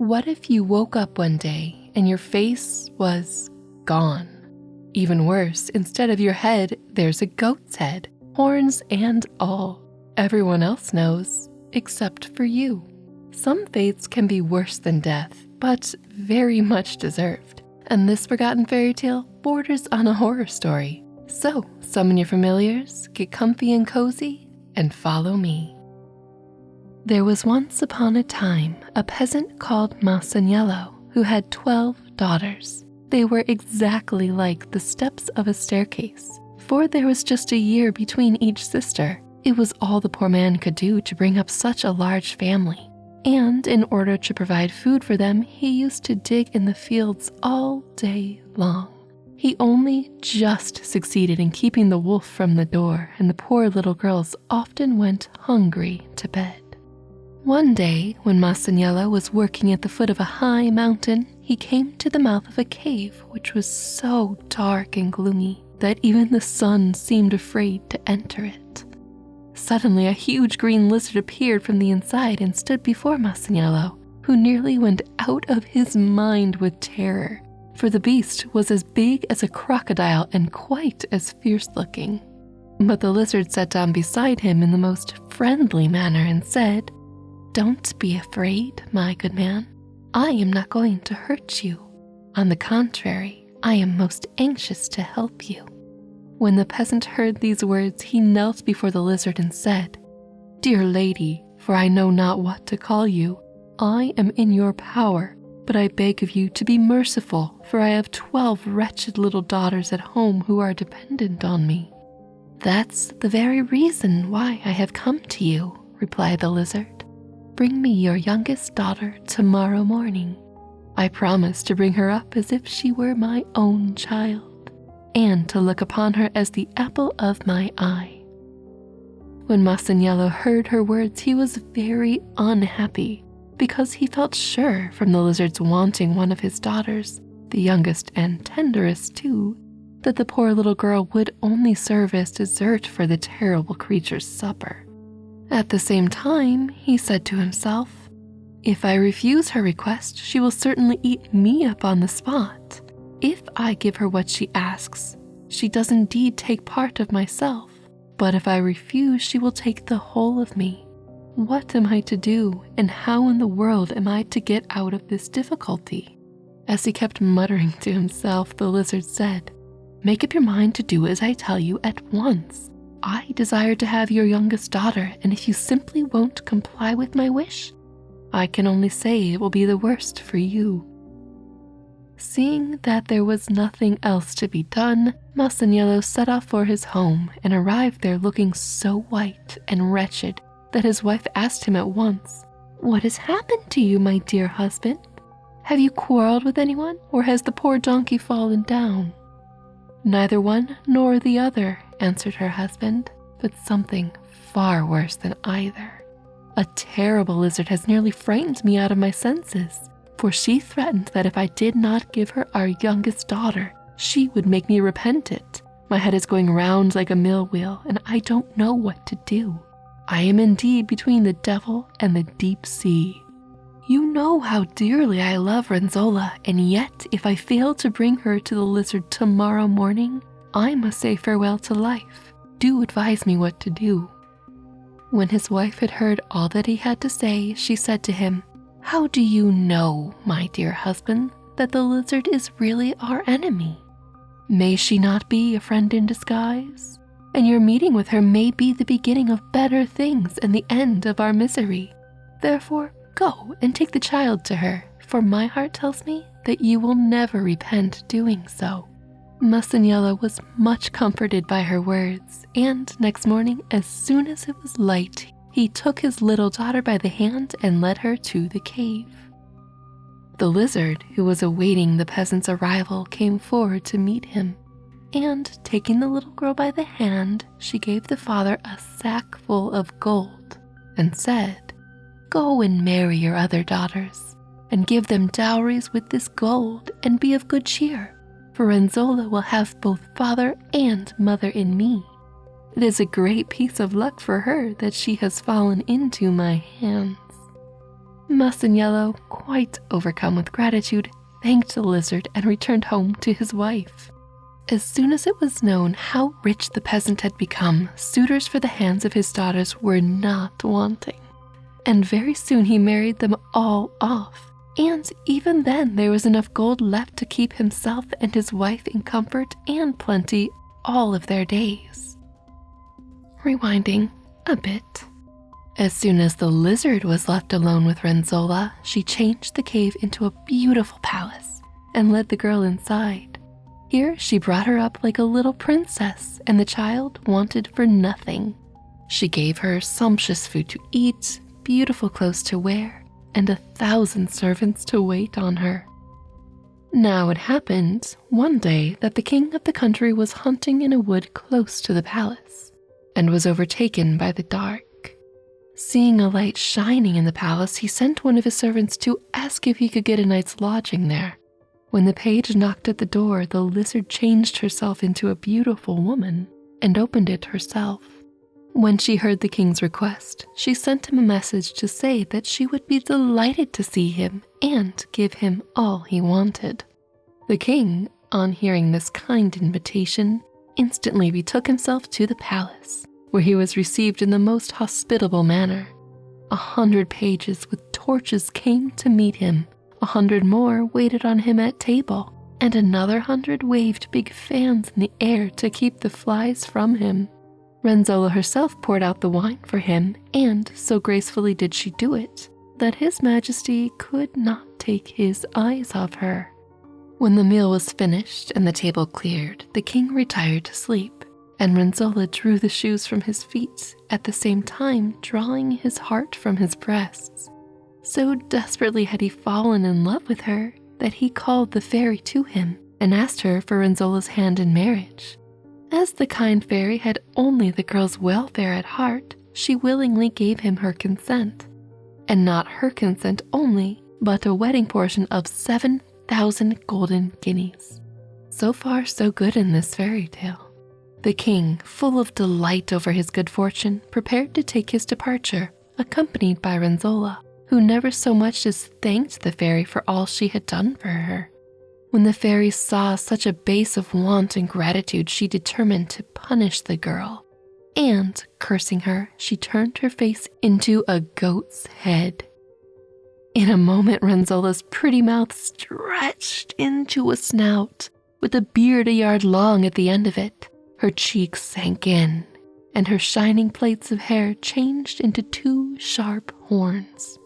What if you woke up one day and your face was gone? Even worse, instead of your head, there's a goat's head, horns and all. Everyone else knows, except for you. Some fates can be worse than death, but very much deserved. And this forgotten fairy tale borders on a horror story. So, summon your familiars, get comfy and cozy, and follow me. There was once upon a time a peasant called Masaniello who had 12 daughters. They were exactly like the steps of a staircase, for there was just a year between each sister. It was all the poor man could do to bring up such a large family. And in order to provide food for them, he used to dig in the fields all day long. He only just succeeded in keeping the wolf from the door, and the poor little girls often went hungry to bed. One day, when Masaniello was working at the foot of a high mountain, he came to the mouth of a cave which was so dark and gloomy that even the sun seemed afraid to enter it. Suddenly, a huge green lizard appeared from the inside and stood before Masaniello, who nearly went out of his mind with terror, for the beast was as big as a crocodile and quite as fierce-looking. But the lizard sat down beside him in the most friendly manner and said, "Don't be afraid, my good man. I am not going to hurt you. On the contrary, I am most anxious to help you." When the peasant heard these words, he knelt before the lizard and said, "Dear lady, for I know not what to call you, I am in your power, but I beg of you to be merciful, for I have 12 wretched little daughters at home who are dependent on me." "That's the very reason why I have come to you," replied the lizard. "Bring me your youngest daughter tomorrow morning. I promise to bring her up as if she were my own child, and to look upon her as the apple of my eye." When Masaniello heard her words, he was very unhappy, because he felt sure from the lizard's wanting one of his daughters, the youngest and tenderest too, that the poor little girl would only serve as dessert for the terrible creature's supper. At the same time, he said to himself, "If I refuse her request, she will certainly eat me up on the spot. If I give her what she asks, she does indeed take part of myself, but if I refuse, she will take the whole of me. What am I to do, and how in the world am I to get out of this difficulty?" As he kept muttering to himself, the lizard said, "Make up your mind to do as I tell you at once. I desire to have your youngest daughter, and if you simply won't comply with my wish, I can only say it will be the worst for you." Seeing that there was nothing else to be done, Masaniello set off for his home and arrived there looking so white and wretched that his wife asked him at once, "What has happened to you, my dear husband? Have you quarreled with anyone, or has the poor donkey fallen down?" "Neither one nor the other," answered her husband, "but something far worse than either. A terrible lizard has nearly frightened me out of my senses, for she threatened that if I did not give her our youngest daughter, she would make me repent it. My head is going round like a mill wheel, and I don't know what to do. I am indeed between the devil and the deep sea. You know how dearly I love Renzolla, and yet if I fail to bring her to the lizard tomorrow morning, I must say farewell to life. Do advise me what to do." When his wife had heard all that he had to say, she said to him, "How do you know, my dear husband, that the lizard is really our enemy? May she not be a friend in disguise? And your meeting with her may be the beginning of better things and the end of our misery. Therefore, go and take the child to her, for my heart tells me that you will never repent doing so." Masaniello was much comforted by her words, and next morning, as soon as it was light, he took his little daughter by the hand and led her to the cave. The lizard, who was awaiting the peasant's arrival, came forward to meet him, and taking the little girl by the hand, she gave the father a sack full of gold and said, "Go and marry your other daughters, and give them dowries with this gold, and be of good cheer, for Renzolla will have both father and mother in me. It is a great piece of luck for her that she has fallen into my hands." Masaniello, quite overcome with gratitude, thanked the lizard and returned home to his wife. As soon as it was known how rich the peasant had become, suitors for the hands of his daughters were not wanting. And very soon he married them all off. And even then there was enough gold left to keep himself and his wife in comfort and plenty all of their days. Rewinding a bit. As soon as the lizard was left alone with Renzolla, she changed the cave into a beautiful palace and led the girl inside. Here she brought her up like a little princess, and the child wanted for nothing. She gave her sumptuous food to eat, beautiful clothes to wear, and 1,000 servants to wait on her. Now it happened one day that the king of the country was hunting in a wood close to the palace and was overtaken by the dark. Seeing a light shining in the palace, he sent one of his servants to ask if he could get a night's lodging there. When the page knocked at the door, the lizard changed herself into a beautiful woman and opened it herself. When she heard the king's request, she sent him a message to say that she would be delighted to see him and give him all he wanted. The king, on hearing this kind invitation, instantly betook himself to the palace, where he was received in the most hospitable manner. 100 pages with torches came to meet him, 100 more waited on him at table, and another 100 waved big fans in the air to keep the flies from him. Renzolla herself poured out the wine for him, and so gracefully did she do it, that His Majesty could not take his eyes off her. When the meal was finished and the table cleared, the king retired to sleep, and Renzolla drew the shoes from his feet, at the same time drawing his heart from his breasts. So desperately had he fallen in love with her that he called the fairy to him and asked her for Renzolla's hand in marriage. As the kind fairy had only the girl's welfare at heart, she willingly gave him her consent. And not her consent only, but a wedding portion of 7,000 golden guineas. So far, so good in this fairy tale. The king, full of delight over his good fortune, prepared to take his departure, accompanied by Renzolla, who never so much as thanked the fairy for all she had done for her. When the fairy saw such a base of want and gratitude, she determined to punish the girl. And, cursing her, she turned her face into a goat's head. In a moment, Renzolla's pretty mouth stretched into a snout, with a beard a yard long at the end of it. Her cheeks sank in, and her shining plaits of hair changed into 2 sharp horns.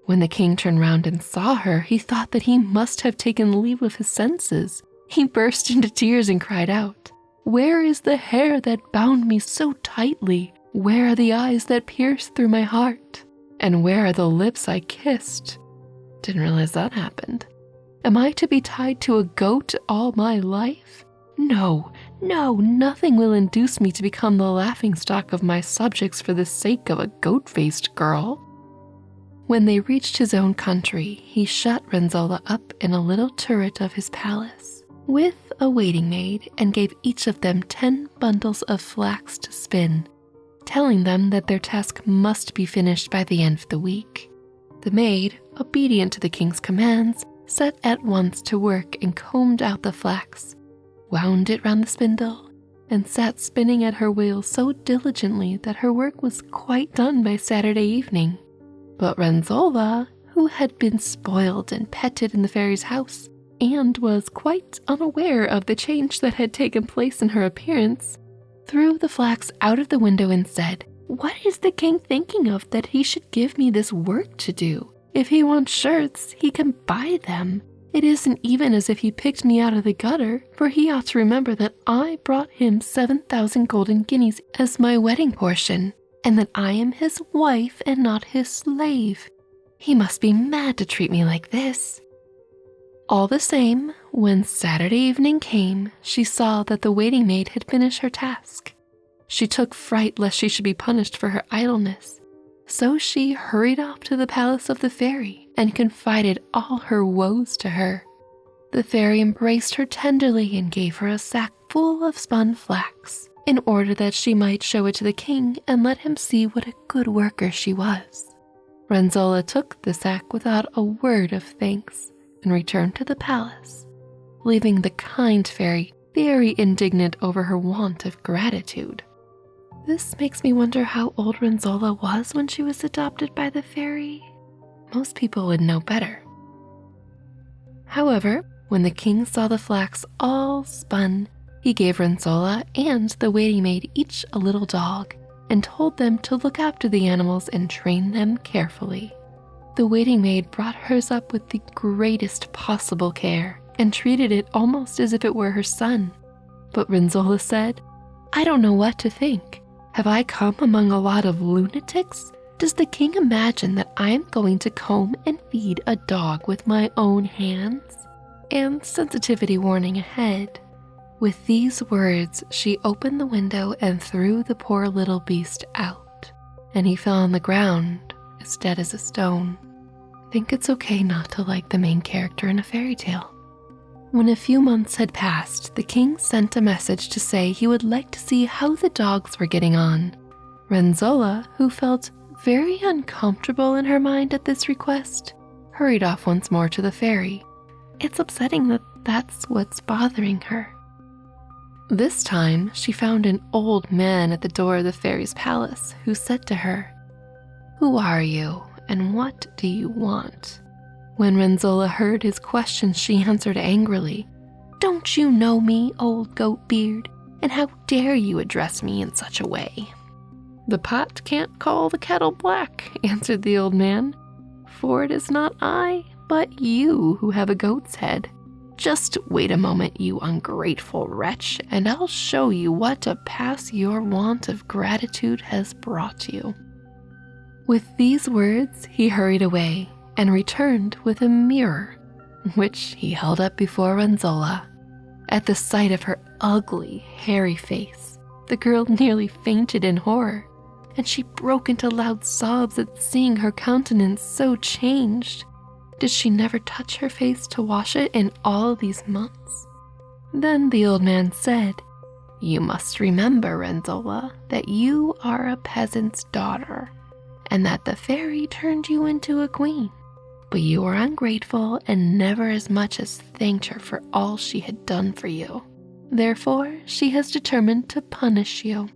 When the king turned round and saw her, he thought that he must have taken leave of his senses. He burst into tears and cried out, "Where is the hair that bound me so tightly? Where are the eyes that pierced through my heart? And where are the lips I kissed? Didn't realize that happened. Am I to be tied to a goat all my life? No, nothing will induce me to become the laughingstock of my subjects for the sake of a goat-faced girl." When they reached his own country, he shut Renzolla up in a little turret of his palace, with a waiting maid, and gave each of them 10 bundles of flax to spin, telling them that their task must be finished by the end of the week. The maid, obedient to the king's commands, set at once to work and combed out the flax, wound it round the spindle, and sat spinning at her wheel so diligently that her work was quite done by Saturday evening. But Renzolla, who had been spoiled and petted in the fairy's house, and was quite unaware of the change that had taken place in her appearance, threw the flax out of the window and said, "What is the king thinking of that he should give me this work to do? If he wants shirts, he can buy them. It isn't even as if he picked me out of the gutter, for he ought to remember that I brought him 7,000 golden guineas as my wedding portion, and that I am his wife and not his slave. He must be mad to treat me like this." All the same, when Saturday evening came, she saw that the waiting maid had finished her task. She took fright lest she should be punished for her idleness, so she hurried off to the palace of the fairy and confided all her woes to her. The fairy embraced her tenderly and gave her a sack full of spun flax, in order that she might show it to the king and let him see what a good worker she was. Renzolla took the sack without a word of thanks and returned to the palace, leaving the kind fairy very indignant over her want of gratitude. This makes me wonder how old Renzolla was when she was adopted by the fairy. Most people would know better. However, when the king saw the flax all spun, he gave Renzolla and the waiting maid each a little dog and told them to look after the animals and train them carefully. The waiting maid brought hers up with the greatest possible care and treated it almost as if it were her son. But Renzolla said, "I don't know what to think. Have I come among a lot of lunatics? Does the king imagine that I'm going to comb and feed a dog with my own hands?" And sensitivity warning ahead. With these words, she opened the window and threw the poor little beast out, and he fell on the ground as dead as a stone. I think it's okay not to like the main character in a fairy tale. When a few months had passed, the king sent a message to say he would like to see how the dogs were getting on. Renzolla, who felt very uncomfortable in her mind at this request, hurried off once more to the fairy. It's upsetting that that's what's bothering her. This time, she found an old man at the door of the fairy's palace who said to her, "Who are you, and what do you want?" When Renzolla heard his question, she answered angrily, "Don't you know me, old goat beard? And how dare you address me in such a way?" "The pot can't call the kettle black," answered the old man, "for it is not I, but you who have a goat's head. Just wait a moment, you ungrateful wretch, and I'll show you what a pass your want of gratitude has brought you." With these words, he hurried away and returned with a mirror, which he held up before Renzolla. At the sight of her ugly, hairy face, the girl nearly fainted in horror, and she broke into loud sobs at seeing her countenance so changed. Did she never touch her face to wash it in all these months? Then the old man said, "You must remember, Renzolla, that you are a peasant's daughter, and that the fairy turned you into a queen. But you were ungrateful and never as much as thanked her for all she had done for you. Therefore, she has determined to punish you.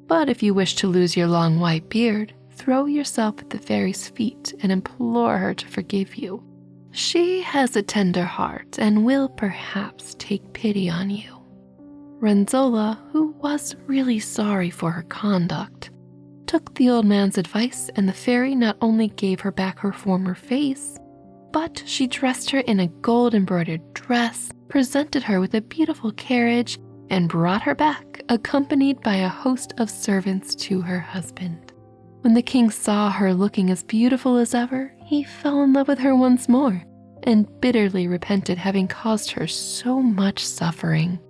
But if you wish to lose your long white beard, throw yourself at the fairy's feet and implore her to forgive you. She has a tender heart and will perhaps take pity on you." Renzolla, who was really sorry for her conduct, took the old man's advice, and the fairy not only gave her back her former face, but she dressed her in a gold-embroidered dress, presented her with a beautiful carriage, and brought her back, accompanied by a host of servants, to her husband. When the king saw her looking as beautiful as ever, he fell in love with her once more, and bitterly repented having caused her so much suffering.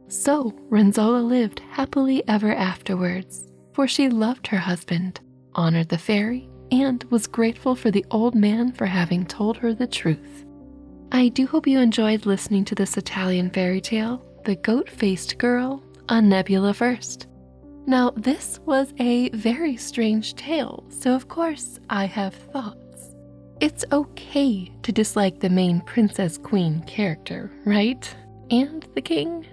So Renzolla lived happily ever afterwards, for she loved her husband, honored the fairy, and was grateful for the old man for having told her the truth. I do hope you enjoyed listening to this Italian fairy tale, The Goat-Faced Girl, a Nebula First. Now, this was a very strange tale, so of course I have thoughts. It's okay to dislike the main princess queen character, right? And the king?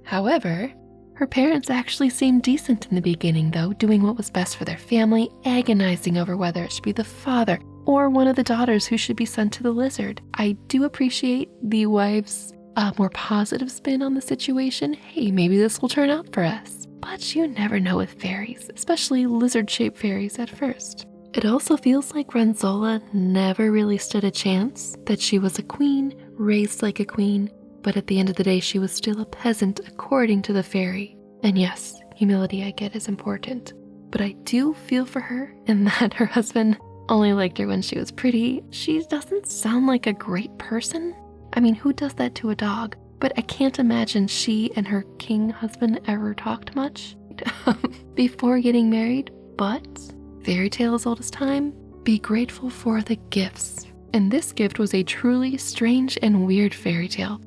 However, her parents actually seemed decent in the beginning though, doing what was best for their family, agonizing over whether it should be the father or one of the daughters who should be sent to the lizard. I do appreciate the wife's more positive spin on the situation. Hey, maybe this will turn out for us. But you never know with fairies, especially lizard-shaped fairies at first. It also feels like Renzolla never really stood a chance, that she was a queen, raised like a queen, but at the end of the day she was still a peasant according to the fairy. And yes, humility I get is important, but I do feel for her in that her husband only liked her when she was pretty. She doesn't sound like a great person. I mean, who does that to a dog? But I can't imagine she and her king husband ever talked much before getting married. But fairy tale as old as time, be grateful for the gifts. And this gift was a truly strange and weird fairy tale.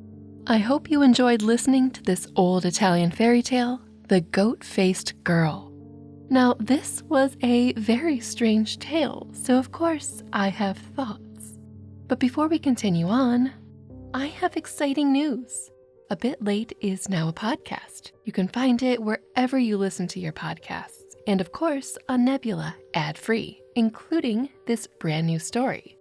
I hope you enjoyed listening to this old Italian fairy tale, The Goat-Faced Girl. Now, this was a very strange tale, so of course I have thoughts. But before we continue on, I have exciting news. A Bit Late is now a podcast. You can find it wherever you listen to your podcasts, and of course on Nebula ad-free, including this brand new story.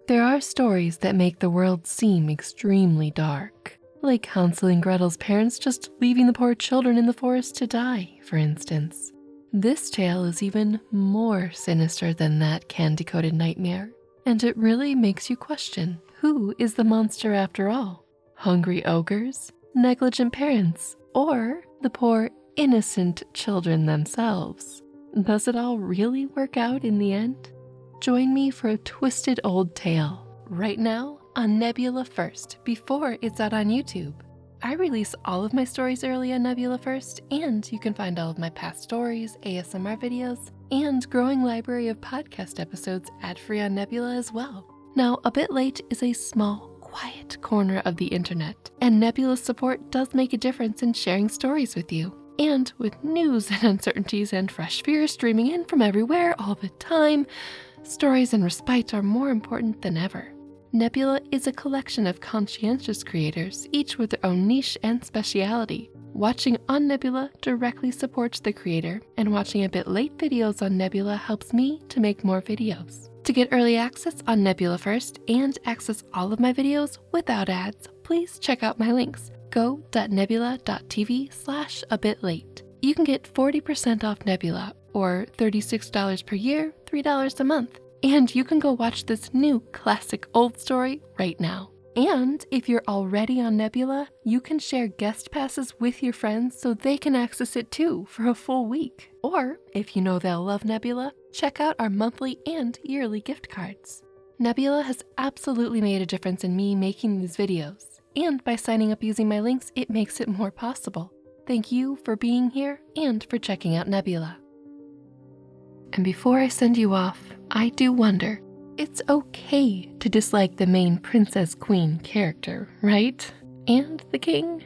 There are stories that make the world seem extremely dark, like Hansel and Gretel's parents just leaving the poor children in the forest to die, for instance. This tale is even more sinister than that candy-coated nightmare, and it really makes you question, who is the monster after all? Hungry ogres, negligent parents, or the poor innocent children themselves? Does it all really work out in the end? Join me for a twisted old tale right now on Nebula First before it's out on YouTube. I release all of my stories early on Nebula First, and you can find all of my past stories, ASMR videos, and growing library of podcast episodes ad-free on Nebula as well. Now, A Bit Late is a small, quiet corner of the internet, and Nebula's support does make a difference in sharing stories with you. And with news and uncertainties and fresh fears streaming in from everywhere all the time, stories and respite are more important than ever. Nebula is a collection of conscientious creators, each with their own niche and speciality. Watching on Nebula directly supports the creator, and watching A Bit Late videos on Nebula helps me to make more videos. To get early access on Nebula First and access all of my videos without ads, please check out my links. go.nebula.tv/abitlate. You can get 40% off Nebula, or $36 per year, $3 a month. And you can go watch this new classic old story right now. And if you're already on Nebula, you can share guest passes with your friends so they can access it too for a full week. Or if you know they'll love Nebula, check out our monthly and yearly gift cards. Nebula has absolutely made a difference in me making these videos. And by signing up using my links, it makes it more possible. Thank you for being here and for checking out Nebula. And before I send you off, I do wonder, it's okay to dislike the main princess queen character, right? And the king?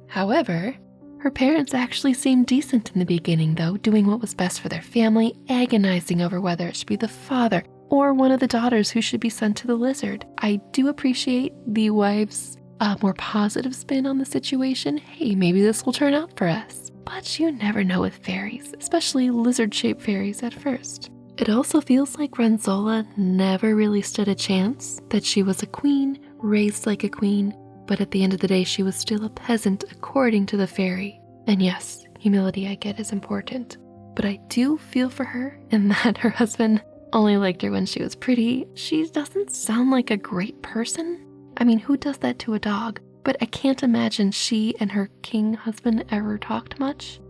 However, her parents actually seemed decent in the beginning though, doing what was best for their family, agonizing over whether it should be the father or one of the daughters who should be sent to the lizard. I do appreciate the wife's more positive spin on the situation. Hey, maybe this will turn out for us. But you never know with fairies, especially lizard-shaped fairies at first. It also feels like Renzolla never really stood a chance, that she was a queen, raised like a queen, but at the end of the day she was still a peasant according to the fairy. And yes, humility I get is important, but I do feel for her in that her husband only liked her when she was pretty. She doesn't sound like a great person. I mean, who does that to a dog? But I can't imagine she and her king husband ever talked much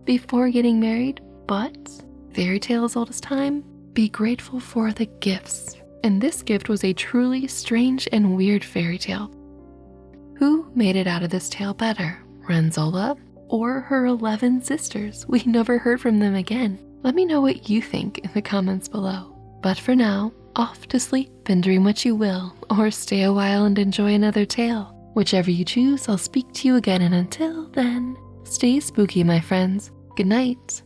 before getting married. But fairy tale as old as time, be grateful for the gifts. And this gift was a truly strange and weird fairy tale. Who made it out of this tale better, Renzolla or her 11 sisters? We never heard from them again. Let me know what you think in the comments below. But for now, off to sleep and dream what you will, or stay a while and enjoy another tale. Whichever you choose, I'll speak to you again, and until then, stay spooky, my friends. Good night.